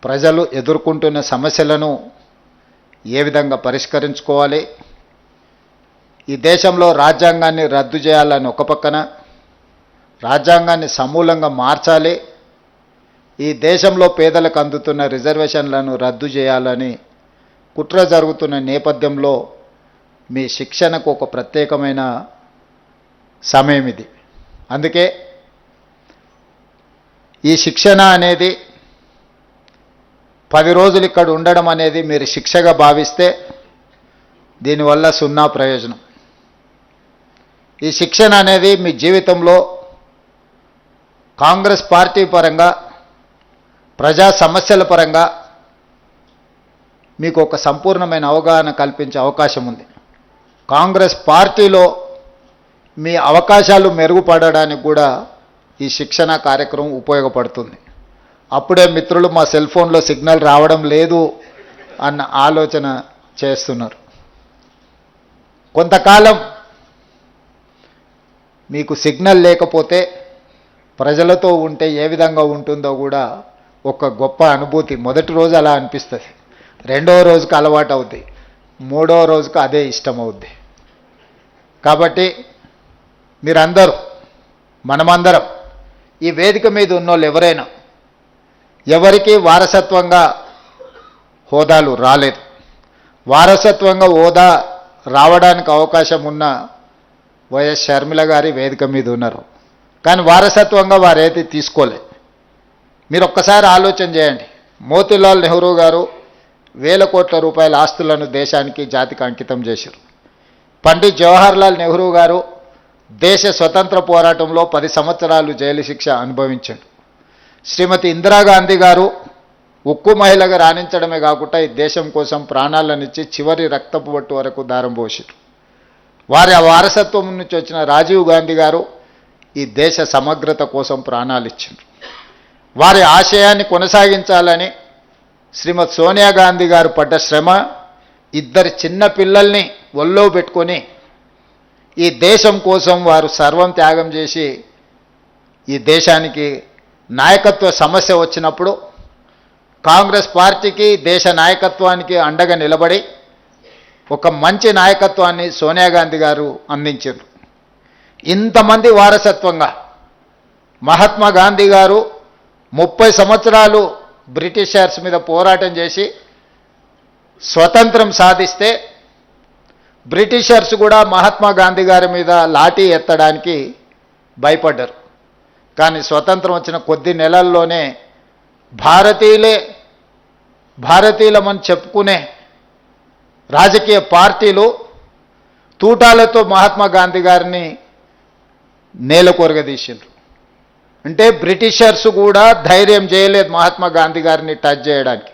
ప్రజలు ఎదుర్కొంటున్న సమస్యలను ఏ విధంగా పరిష్కరించుకోవాలి, ఈ దేశంలో రాజ్యాంగాన్ని రద్దు చేయాలని ఒక పక్కన, రాజ్యాంగాన్ని సమూలంగా మార్చాలి, ఈ దేశంలో పేదలకు అందుతున్న రిజర్వేషన్లను రద్దు చేయాలని కుట్ర జరుగుతున్న నేపథ్యంలో మీ శిక్షణకు ఒక ప్రత్యేకమైన సమయం ఇది. అందుకే ఈ శిక్షణ అనేది 10 రోజులు ఇక్కడ ఉండడం అనేది మీరు శిక్షగా భావిస్తే దీనివల్ల సున్నా ప్రయోజనం. ఈ శిక్షణ అనేది మీ జీవితంలో కాంగ్రెస్ పార్టీ పరంగా, ప్రజా సమస్యల పరంగా మీకు ఒక సంపూర్ణమైన అవగాహన కల్పించే అవకాశం ఉంది. కాంగ్రెస్ పార్టీలో మీ అవకాశాలు మెరుగుపడడానికి కూడా ఈ శిక్షణ కార్యక్రమం ఉపయోగపడుతుంది. అప్పుడే మిత్రులు మా సెల్ ఫోన్లో సిగ్నల్ రావడం లేదు అన్న ఆలోచన చేస్తున్నారు. కొంతకాలం మీకు సిగ్నల్ లేకపోతే ప్రజలతో ఉంటే ఏ విధంగా ఉంటుందో కూడా ఒక గొప్ప అనుభూతి. మొదటి రోజు అలా అనిపిస్తుంది, రెండవ రోజుకు అలవాటు అవుద్ది, మూడవ రోజుకు అదే ఇష్టం అవుద్ది. కాబట్టి మీరందరూ, మనమందరం, ఈ వేదిక మీద ఉన్నోళ్ళు ఎవరైనా, ఎవరికి వారసత్వంగా హోదాలు రాలేదు, వారసత్వంగా హోదా రావడానికి అవకాశం ఉన్న వైఎస్ షర్మిల గారి వేదిక మీద ఉన్నారు. కానీ వారసత్వంగా వారైతే తీసుకోలేదు. మీరు ఒక్కసారి ఆలోచన చేయండి. మోతీలాల్ నెహ్రూ గారు వేల కోట్ల రూపాయల ఆస్తులను దేశానికి, జాతికి అంకితం చేశారు. పండిత్ జవహర్లాల్ నెహ్రూ గారు దేశ స్వతంత్ర పోరాటంలో 10 సంవత్సరాలు జైలు శిక్ష అనుభవించారు. శ్రీమతి ఇందిరాగాంధీ గారు ఉక్కు మహిళగా రాణించడమే కాకుండా ఈ దేశం కోసం ప్రాణాలనిచ్చి చివరి రక్తపు బొట్టు వరకు దారం పోసారు. వారి వారసత్వం నుంచి వచ్చిన రాజీవ్ గాంధీ గారు ఈ దేశ సమగ్రత కోసం ప్రాణాలు ఇచ్చారు. వారి ఆశయాన్ని కొనసాగించాలని శ్రీమతి సోనియా గాంధీ గారు పడ్డ శ్రమ, 2 చిన్న పిల్లల్ని ఒళ్ళో పెట్టుకొని ఈ దేశం కోసం వారు సర్వం త్యాగం చేసి ఈ దేశానికి నాయకత్వ సమస్య వచ్చినప్పుడు కాంగ్రెస్ పార్టీకి, దేశ నాయకత్వానికి అండగా నిలబడి ఒక మంచి నాయకత్వాన్ని సోనియా గాంధీ గారు అందించారు. ఇంతమంది వారసత్వంగా మహాత్మా గాంధీ గారు 30 సంవత్సరాలు బ్రిటిషర్స్ మీద పోరాటం చేసి స్వతంత్రం సాధిస్తే బ్రిటిషర్స్ కూడా మహాత్మా గాంధీ గారి మీద లాఠీ ఎత్తడానికి భయపడ్డారు. కానీ స్వతంత్రం వచ్చిన కొద్ది నెలల్లోనే భారతీయులమని చెప్పుకునే రాజకీయ పార్టీలు తూటాలతో మహాత్మా గాంధీ గారిని నేలకొరగదీసిండ్రు. అంటే బ్రిటిషర్స్ కూడా ధైర్యం చేయలేదు మహాత్మా గాంధీ గారిని టచ్ చేయడానికి.